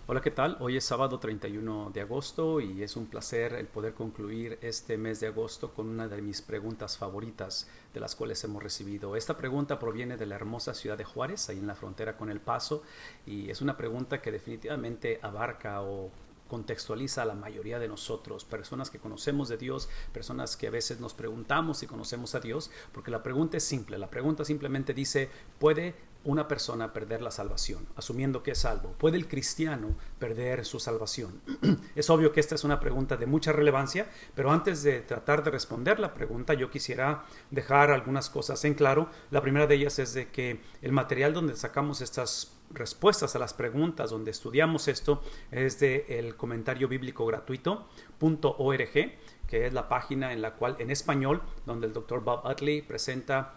Hola, ¿qué tal? Hoy es sábado 31 de agosto y es un placer el poder concluir este mes de agosto con una de mis preguntas favoritas de las cuales hemos recibido. Esta pregunta proviene de la hermosa ciudad de Juárez, ahí en la frontera con El Paso, y es una pregunta que definitivamente abarca o contextualiza a la mayoría de nosotros, personas que conocemos de Dios, personas que a veces nos preguntamos si conocemos a Dios, porque la pregunta es simple, la pregunta simplemente dice, ¿puede una persona perder la salvación, asumiendo que es salvo? ¿Puede el cristiano perder su salvación? Es obvio que esta es una pregunta de mucha relevancia, pero antes de tratar de responder la pregunta, yo quisiera dejar algunas cosas en claro. La primera de ellas es de que el material donde sacamos estas respuestas a las preguntas, donde estudiamos esto, es de el comentario bíblico gratuito.org, que es la página en la cual, en español, donde el Dr. Bob Utley presenta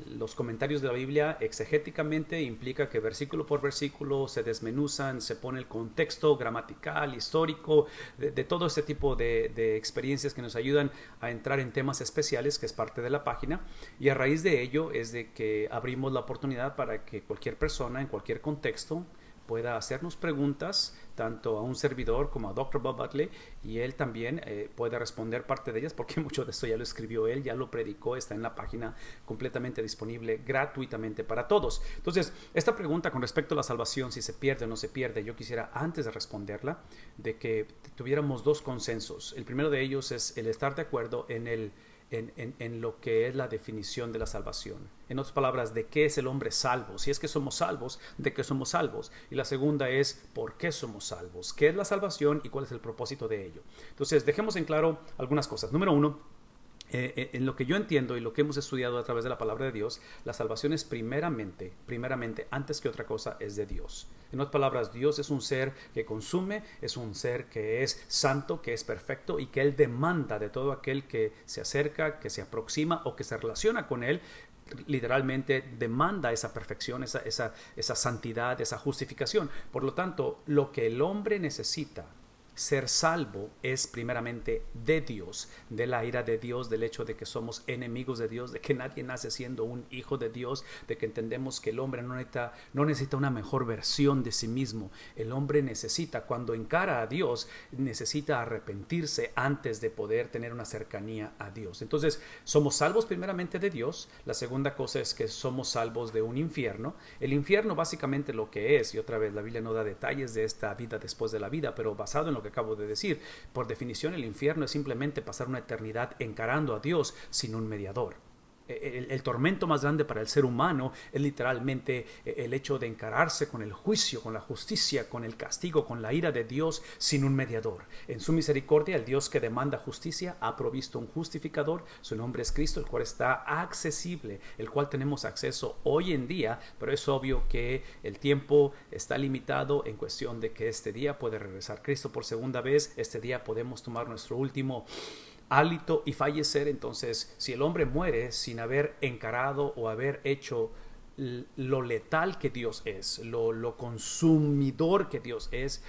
los comentarios de la Biblia exegéticamente. Implica que versículo por versículo se desmenuzan, se pone el contexto gramatical, histórico, de todo este tipo de experiencias que nos ayudan a entrar en temas especiales, que es parte de la página. Y a raíz de ello es de que abrimos la oportunidad para que cualquier persona en cualquier contexto pueda hacernos preguntas tanto a un servidor como a Dr. Bob Utley, y él también puede responder parte de ellas, porque mucho de esto ya lo escribió él, ya lo predicó, está en la página completamente disponible gratuitamente para todos. Entonces, esta pregunta con respecto a la salvación, si se pierde o no se pierde, yo quisiera, antes de responderla, de que tuviéramos dos consensos. El primero de ellos es el estar de acuerdo en lo que es la definición de la salvación. En otras palabras, ¿de qué es el hombre salvo? Si es que somos salvos, ¿de qué somos salvos? Y la segunda es, ¿por qué somos salvos? ¿Qué es la salvación y cuál es el propósito de ello? Entonces, dejemos en claro algunas cosas. Número uno, en lo que yo entiendo y lo que hemos estudiado a través de la palabra de Dios, la salvación es primeramente, antes que otra cosa, es de Dios. En otras palabras, Dios es un ser que consume, es un ser que es santo, que es perfecto, y que Él demanda de todo aquel que se acerca, que se aproxima o que se relaciona con Él. Literalmente demanda esa perfección, esa santidad, esa justificación. Por lo tanto, lo que el hombre necesita ser salvo es primeramente de Dios, de la ira de Dios, del hecho de que somos enemigos de Dios, de que nadie nace siendo un hijo de Dios, de que entendemos que el hombre no necesita una mejor versión de sí mismo. El hombre necesita, cuando encara a Dios, necesita arrepentirse antes de poder tener una cercanía a Dios. Entonces, somos salvos primeramente de Dios. La segunda cosa es que somos salvos de un infierno. El infierno básicamente lo que es, y otra vez la Biblia no da detalles de esta vida después de la vida, pero basado en lo que acabo de decir, por definición el infierno es simplemente pasar una eternidad encarando a Dios sin un mediador. El tormento más grande para el ser humano es literalmente el hecho de encararse con el juicio, con la justicia, con el castigo, con la ira de Dios sin un mediador. En su misericordia, el Dios que demanda justicia ha provisto un justificador. Su nombre es Cristo, el cual está accesible, el cual tenemos acceso hoy en día, pero es obvio que el tiempo está limitado en cuestión de que este día puede regresar Cristo por segunda vez. Este día podemos tomar nuestro último hálito y fallecer. Entonces, si el hombre muere sin haber encarado o haber hecho lo letal que Dios es, lo consumidor que Dios es,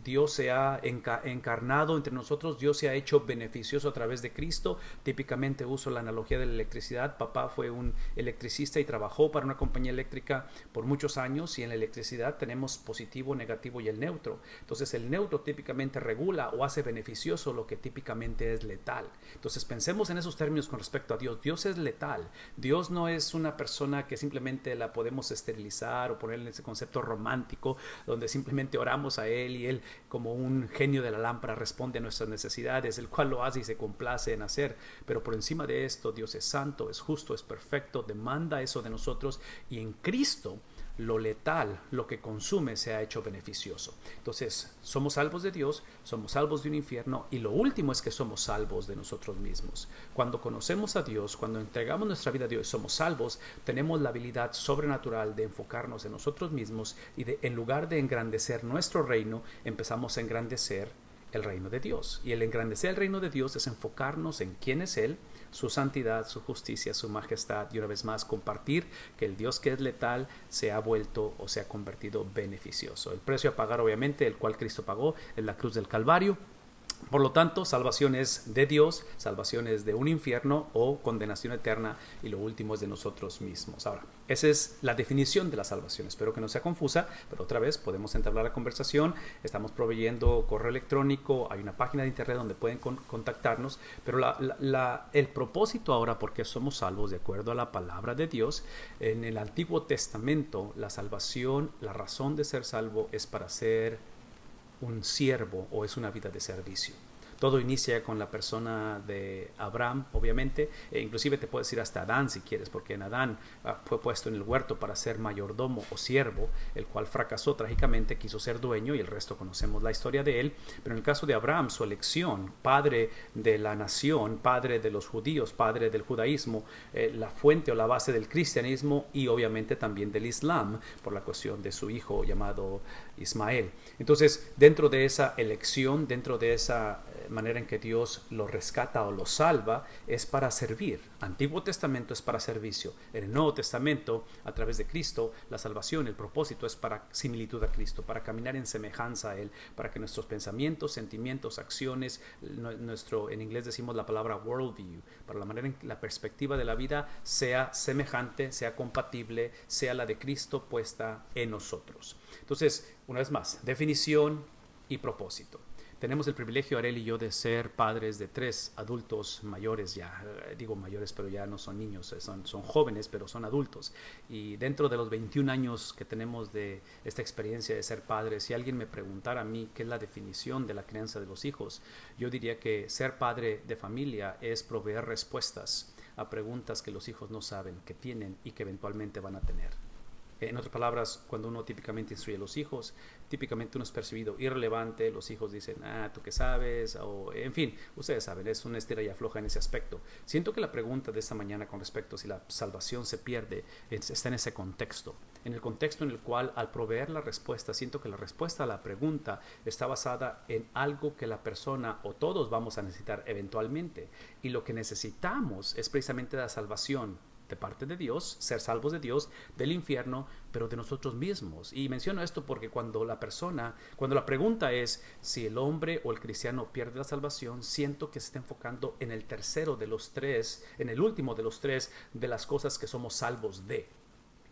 Dios se ha encarnado entre nosotros, Dios se ha hecho beneficioso a través de Cristo. Típicamente uso la analogía de la electricidad. Papá fue un electricista y trabajó para una compañía eléctrica por muchos años, y en la electricidad tenemos positivo, negativo y el neutro. Entonces el neutro típicamente regula o hace beneficioso lo que típicamente es letal. Entonces pensemos en esos términos con respecto a Dios. Dios es letal. Dios no es una persona que simplemente la podemos esterilizar o ponerle ese concepto romántico donde simplemente oramos a Él y Él, como un genio de la lámpara, responde a nuestras necesidades, el cual lo hace y se complace en hacer. Pero por encima de esto, Dios es santo, es justo, es perfecto, demanda eso de nosotros, y en Cristo lo letal, lo que consume, se ha hecho beneficioso. Entonces, somos salvos de Dios, somos salvos de un infierno, y lo último es que somos salvos de nosotros mismos. Cuando conocemos a Dios, cuando entregamos nuestra vida a Dios, somos salvos, tenemos la habilidad sobrenatural de enfocarnos en nosotros mismos y en lugar de engrandecer nuestro reino, empezamos a engrandecer el reino de Dios. Y el engrandecer el reino de Dios es enfocarnos en quién es Él, su santidad, su justicia, su majestad, y una vez más compartir que el Dios que es letal se ha vuelto o se ha convertido beneficioso. El precio a pagar, obviamente, el cual Cristo pagó en la cruz del Calvario, Por lo tanto, salvación es de Dios, salvación es de un infierno o condenación eterna, y lo último es de nosotros mismos. Ahora, esa es la definición de la salvación. Espero que no sea confusa, pero otra vez podemos entablar la conversación. Estamos proveyendo correo electrónico, hay una página de internet donde pueden contactarnos, pero el propósito ahora, porque somos salvos de acuerdo a la palabra de Dios, en el Antiguo Testamento, la salvación, la razón de ser salvo es para ser un siervo o es una vida de servicio. Todo inicia con la persona de Abraham, obviamente, e inclusive te puedes ir hasta Adán si quieres, porque en Adán fue puesto en el huerto para ser mayordomo o siervo, el cual fracasó trágicamente, quiso ser dueño y el resto conocemos la historia de él. Pero en el caso de Abraham, su elección, padre de la nación, padre de los judíos, padre del judaísmo, la fuente o la base del cristianismo y obviamente también del islam, por la cuestión de su hijo llamado Ismael. Entonces, dentro de esa elección, dentro de esa manera en que Dios lo rescata o lo salva, es para servir. Antiguo Testamento es para servicio. En el Nuevo Testamento, a través de Cristo, la salvación, el propósito es para similitud a Cristo, para caminar en semejanza a Él, para que nuestros pensamientos, sentimientos, acciones, en inglés decimos la palabra worldview, para la manera en que la perspectiva de la vida sea semejante, sea compatible, sea la de Cristo puesta en nosotros. Entonces, una vez más, definición y propósito. Tenemos el privilegio, Arel y yo, de ser padres de 3 adultos mayores ya. Digo mayores, pero ya no son niños, son jóvenes, pero son adultos. Y dentro de los 21 años que tenemos de esta experiencia de ser padres, si alguien me preguntara a mí qué es la definición de la crianza de los hijos, yo diría que ser padre de familia es proveer respuestas a preguntas que los hijos no saben, que tienen y que eventualmente van a tener. En otras palabras, cuando uno típicamente instruye a los hijos, típicamente uno es percibido irrelevante, los hijos dicen, ¿tú qué sabes? O, en fin, ustedes saben, es una estira y afloja en ese aspecto. Siento que la pregunta de esta mañana con respecto a si la salvación se pierde está en ese contexto. En el contexto en el cual, al proveer la respuesta, siento que la respuesta a la pregunta está basada en algo que la persona o todos vamos a necesitar eventualmente. Y lo que necesitamos es precisamente la salvación de parte de Dios, ser salvos de Dios, del infierno, pero de nosotros mismos. Y menciono esto porque cuando la pregunta es si el hombre o el cristiano pierde la salvación, siento que se está enfocando en el tercero de los 3, en el último de los 3 de las cosas que somos salvos de.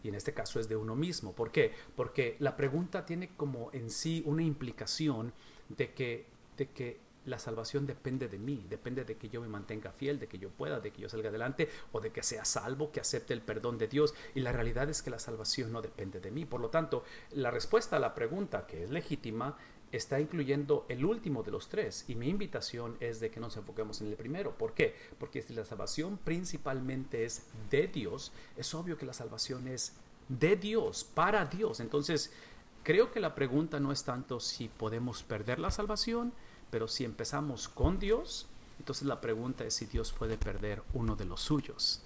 Y en este caso es de uno mismo. ¿Por qué? Porque la pregunta tiene como en sí una implicación de que la salvación depende de mí, depende de que yo me mantenga fiel, de que yo pueda, de que yo salga adelante o de que sea salvo, que acepte el perdón de Dios. Y la realidad es que la salvación no depende de mí. Por lo tanto, la respuesta a la pregunta, que es legítima, está incluyendo el último de los 3. Y mi invitación es de que nos enfoquemos en el primero. ¿Por qué? Porque si la salvación principalmente es de Dios, es obvio que la salvación es de Dios, para Dios. Entonces, creo que la pregunta no es tanto si podemos perder la salvación, pero si empezamos con Dios, entonces la pregunta es si Dios puede perder uno de los suyos.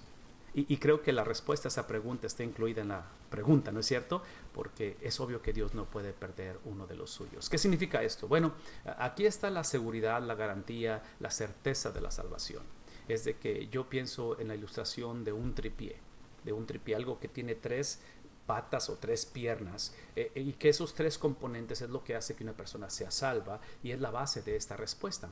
Y creo que la respuesta a esa pregunta está incluida en la pregunta, ¿no es cierto? Porque es obvio que Dios no puede perder uno de los suyos. ¿Qué significa esto? Bueno, aquí está la seguridad, la garantía, la certeza de la salvación. Es de que yo pienso en la ilustración de un tripié, algo que tiene 3 patas o 3 piernas, y que esos 3 componentes es lo que hace que una persona sea salva y es la base de esta respuesta.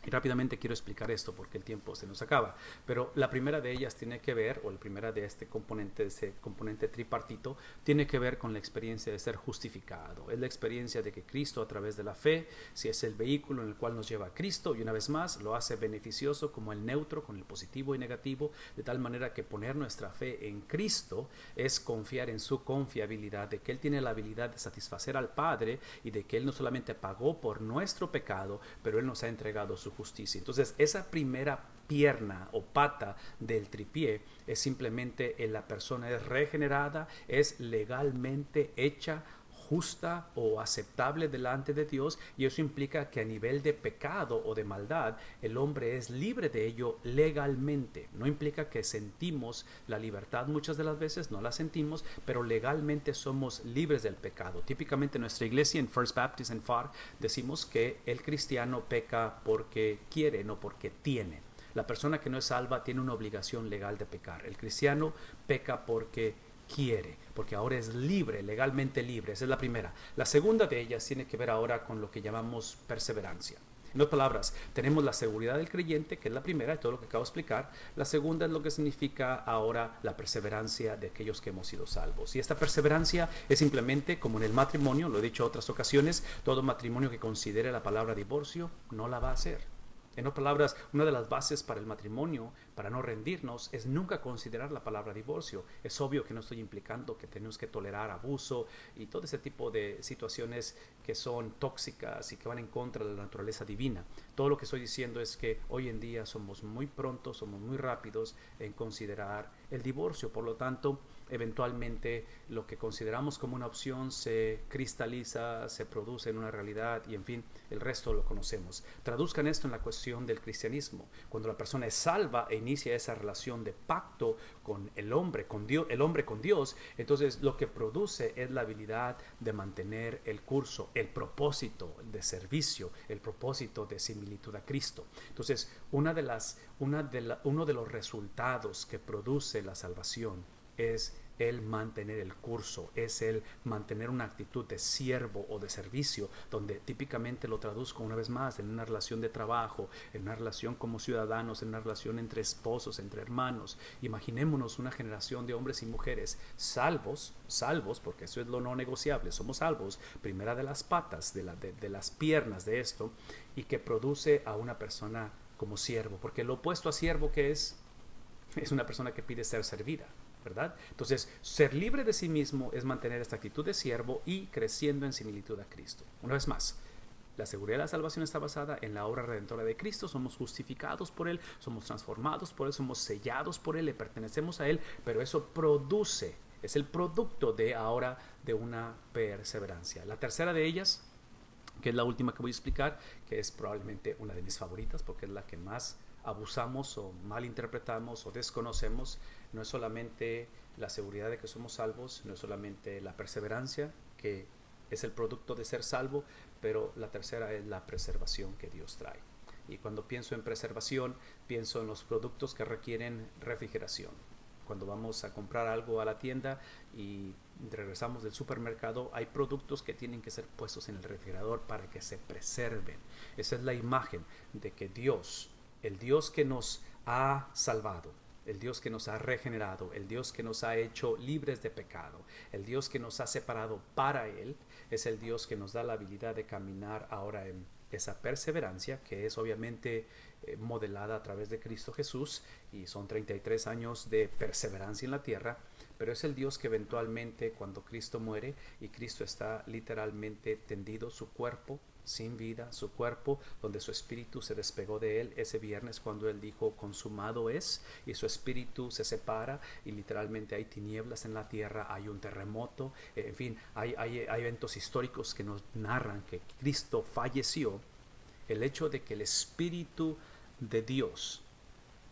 Y rápidamente quiero explicar esto porque el tiempo se nos acaba. Pero la primera de ellas tiene que ver, o la primera de ese componente tripartito, tiene que ver con la experiencia de ser justificado. Es la experiencia de que Cristo, a través de la fe, si es el vehículo en el cual nos lleva a Cristo, y una vez más lo hace beneficioso como el neutro, con el positivo y negativo, de tal manera que poner nuestra fe en Cristo es confiar en su confiabilidad, de que Él tiene la habilidad de satisfacer al Padre y de que Él no solamente pagó por nuestro pecado, pero Él nos ha entregado su justicia. Entonces, esa primera pierna o pata del tripié es simplemente la persona es regenerada, es legalmente hecha justa o aceptable delante de Dios, y eso implica que a nivel de pecado o de maldad el hombre es libre de ello legalmente. No implica que sentimos la libertad, muchas de las veces no la sentimos, pero legalmente somos libres del pecado. Típicamente en nuestra iglesia, en First Baptist en FAR, decimos que el cristiano peca porque quiere, no porque tiene. La persona que no es salva tiene una obligación legal de pecar. El cristiano peca porque quiere, porque ahora es libre, legalmente libre. Esa es la primera. La segunda de ellas tiene que ver ahora con lo que llamamos perseverancia. En otras palabras, tenemos la seguridad del creyente, que es la primera de todo lo que acabo de explicar. La segunda es lo que significa ahora la perseverancia de aquellos que hemos sido salvos. Y esta perseverancia es simplemente como en el matrimonio, lo he dicho en otras ocasiones, todo matrimonio que considere la palabra divorcio no la va a hacer. En otras palabras, una de las bases para el matrimonio, para no rendirnos, es nunca considerar la palabra divorcio. Es obvio que no estoy implicando que tenemos que tolerar abuso y todo ese tipo de situaciones que son tóxicas y que van en contra de la naturaleza divina. Todo lo que estoy diciendo es que hoy en día somos muy prontos, somos muy rápidos en considerar el divorcio. Por lo tanto, eventualmente lo que consideramos como una opción se cristaliza, se produce en una realidad y en fin, el resto lo conocemos. Traduzcan esto en la cuestión del cristianismo. Cuando la persona es salva e inicia esa relación de pacto con el hombre con Dios, entonces lo que produce es la habilidad de mantener el curso, el propósito de servicio, el propósito de similitud a Cristo. Entonces, uno de los resultados que produce la salvación es el mantener el curso, es el mantener una actitud de siervo o de servicio, donde típicamente lo traduzco una vez más en una relación de trabajo, en una relación como ciudadanos, en una relación entre esposos, entre hermanos. Imaginémonos una generación de hombres y mujeres salvos, porque eso es lo no negociable, somos salvos, primera de las patas, de las piernas de esto, y que produce a una persona como siervo, porque lo opuesto a siervo que es una persona que pide ser servida, ¿verdad? Entonces, ser libre de sí mismo es mantener esta actitud de siervo y creciendo en similitud a Cristo. Una vez más, la seguridad de la salvación está basada en la obra redentora de Cristo. Somos justificados por Él, somos transformados por Él, somos sellados por Él, le pertenecemos a Él, pero eso produce, es el producto de ahora de una perseverancia. La tercera de ellas, que es la última que voy a explicar, que es probablemente una de mis favoritas porque es la que más abusamos o malinterpretamos o desconocemos, no es solamente la seguridad de que somos salvos, no es solamente la perseverancia, que es el producto de ser salvo, pero la tercera es la preservación que Dios trae. Y cuando pienso en preservación, pienso en los productos que requieren refrigeración. Cuando vamos a comprar algo a la tienda y regresamos del supermercado, hay productos que tienen que ser puestos en el refrigerador para que se preserven. Esa es la imagen de que Dios, el Dios que nos ha salvado, el Dios que nos ha regenerado, el Dios que nos ha hecho libres de pecado, el Dios que nos ha separado para Él, es el Dios que nos da la habilidad de caminar ahora en esa perseverancia, que es obviamente modelada a través de Cristo Jesús, y son 33 años de perseverancia en la tierra, pero es el Dios que eventualmente, cuando Cristo muere y Cristo está literalmente tendido, su cuerpo sin vida, su cuerpo donde su espíritu se despegó de él ese viernes cuando él dijo consumado es, y su espíritu se separa y literalmente hay tinieblas en la tierra, hay un terremoto, en fin, hay eventos históricos que nos narran que Cristo falleció. El hecho de que el Espíritu de Dios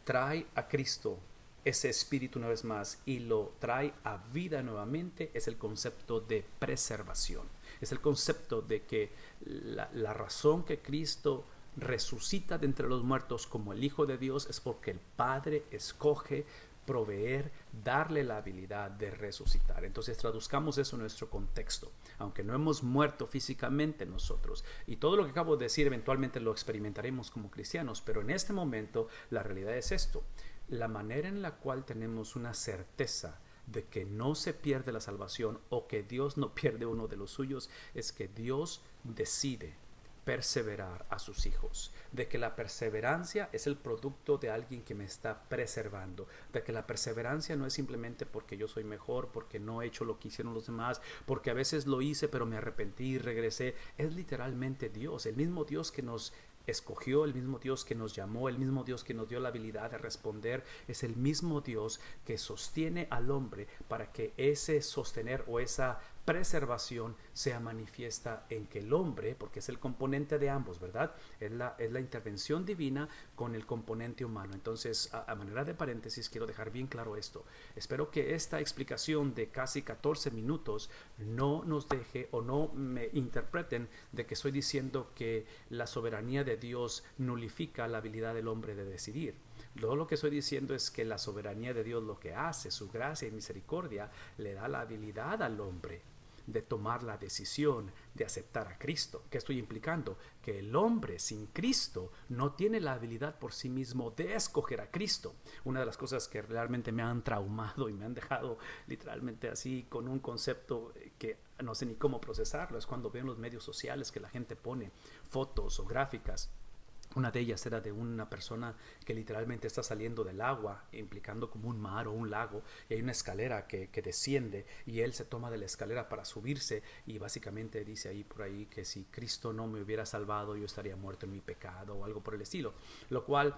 trae a Cristo ese espíritu una vez más y lo trae a vida nuevamente es el concepto de preservación. Es el concepto de que la razón que Cristo resucita de entre los muertos como el Hijo de Dios es porque el Padre escoge proveer, darle la habilidad de resucitar. Entonces traduzcamos eso en nuestro contexto. Aunque no hemos muerto físicamente nosotros, y todo lo que acabo de decir eventualmente lo experimentaremos como cristianos, pero en este momento la realidad es esto. La manera en la cual tenemos una certeza de que no se pierde la salvación o que Dios no pierde uno de los suyos es que Dios decide perseverar a sus hijos, de que la perseverancia es el producto de alguien que me está preservando, de que la perseverancia no es simplemente porque yo soy mejor, porque no he hecho lo que hicieron los demás, porque a veces lo hice pero me arrepentí y regresé. Es literalmente Dios, el mismo Dios que nos escogió, el mismo Dios que nos llamó, el mismo Dios que nos dio la habilidad de responder, es el mismo Dios que sostiene al hombre para que ese sostener o esa preservación sea manifiesta en que el hombre, porque es el componente de ambos, ¿verdad? Es la intervención divina con el componente humano. Entonces, a manera de paréntesis, quiero dejar bien claro esto. Espero que esta explicación de casi 14 minutos no nos deje o no me interpreten de que estoy diciendo que la soberanía de Dios nulifica la habilidad del hombre de decidir. Todo lo que estoy diciendo es que la soberanía de Dios lo que hace, su gracia y misericordia, le da la habilidad al hombre de tomar la decisión de aceptar a Cristo. ¿Qué estoy implicando? Que el hombre sin Cristo no tiene la habilidad por sí mismo de escoger a Cristo. Una de las cosas que realmente me han traumado y me han dejado literalmente así con un concepto que no sé ni cómo procesarlo es cuando veo en los medios sociales que la gente pone fotos o gráficas. Una de ellas era de una persona que literalmente está saliendo del agua, implicando como un mar o un lago, y hay una escalera que desciende y él se toma de la escalera para subirse y básicamente dice ahí por ahí que si Cristo no me hubiera salvado yo estaría muerto en mi pecado o algo por el estilo, lo cual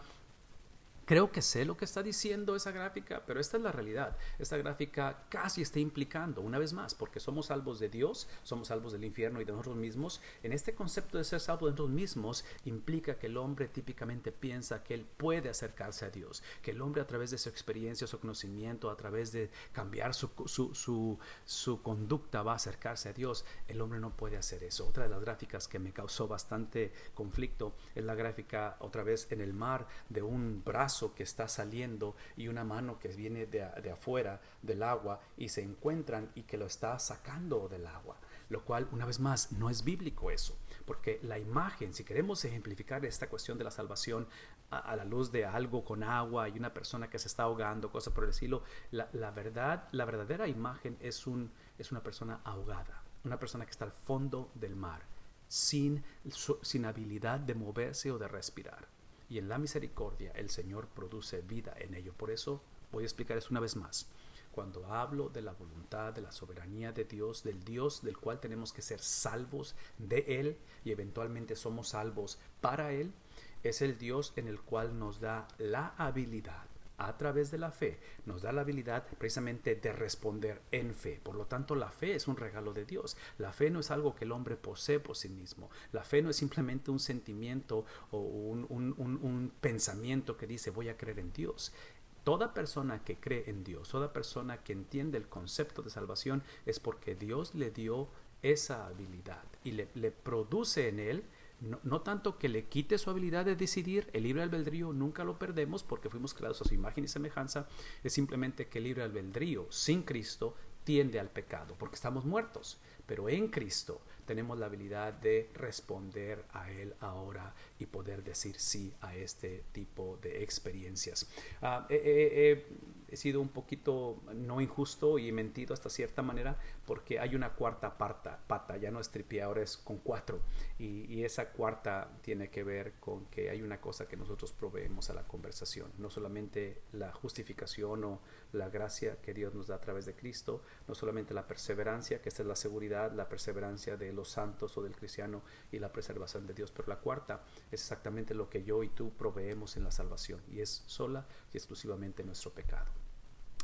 creo que sé lo que está diciendo esa gráfica, pero esta es la realidad. Esta gráfica casi está implicando, una vez más, porque somos salvos de Dios, somos salvos del infierno y de nosotros mismos. En este concepto de ser salvo de nosotros mismos implica que el hombre típicamente piensa que él puede acercarse a Dios, que el hombre a través de su experiencia, su conocimiento, a través de cambiar su conducta va a acercarse a Dios. El hombre no puede hacer eso. Otra de las gráficas que me causó bastante conflicto es la gráfica otra vez en el mar de un brazo que está saliendo y una mano que viene de afuera del agua y se encuentran y que lo está sacando del agua, lo cual una vez más no es bíblico eso, porque la imagen, si queremos ejemplificar esta cuestión de la salvación a la luz de algo con agua y una persona que se está ahogando, cosas por el estilo, la verdadera imagen es una persona ahogada, una persona que está al fondo del mar, sin habilidad de moverse o de respirar. Y en la misericordia el Señor produce vida en ello. Por eso voy a explicar eso una vez más. Cuando hablo de la voluntad, de la soberanía de Dios, del Dios del cual tenemos que ser salvos de Él y eventualmente somos salvos para Él, es el Dios en el cual nos da la habilidad a través de la fe, nos da la habilidad precisamente de responder en fe. Por lo tanto, la fe es un regalo de Dios. La fe no es algo que el hombre posee por sí mismo. La fe no es simplemente un sentimiento o un pensamiento que dice voy a creer en Dios. Toda persona que cree en Dios, toda persona que entiende el concepto de salvación es porque Dios le dio esa habilidad y le produce en él. No tanto que le quite su habilidad de decidir, el libre albedrío nunca lo perdemos porque fuimos creados a su imagen y semejanza, es simplemente que el libre albedrío sin Cristo tiende al pecado porque estamos muertos, pero en Cristo tenemos la habilidad de responder a Él ahora y poder decir sí a este tipo de experiencias. He sido un poquito no injusto y he mentido hasta cierta manera porque hay una cuarta pata, ya no es tripié, ahora es con 4 y esa cuarta tiene que ver con que hay una cosa que nosotros proveemos a la conversación, no solamente la justificación o la gracia que Dios nos da a través de Cristo, no solamente la perseverancia, que esta es la seguridad, la perseverancia de los santos o del cristiano y la preservación de Dios, pero la cuarta es exactamente lo que yo y tú proveemos en la salvación y es sola y exclusivamente nuestro pecado.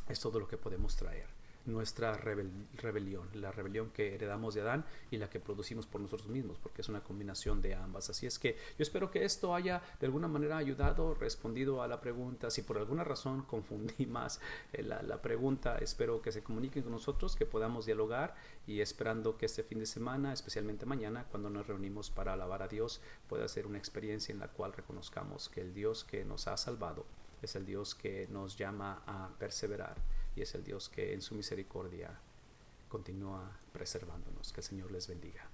Es todo lo que podemos traer. Nuestra rebelión, la rebelión que heredamos de Adán y la que producimos por nosotros mismos, porque es una combinación de ambas. Así es que yo espero que esto haya de alguna manera ayudado, respondido a la pregunta. Si por alguna razón confundí más la pregunta, espero que se comuniquen con nosotros, que podamos dialogar y esperando que este fin de semana, especialmente mañana, cuando nos reunimos para alabar a Dios, pueda ser una experiencia en la cual reconozcamos que el Dios que nos ha salvado es el Dios que nos llama a perseverar y es el Dios que en su misericordia continúa preservándonos. Que el Señor les bendiga.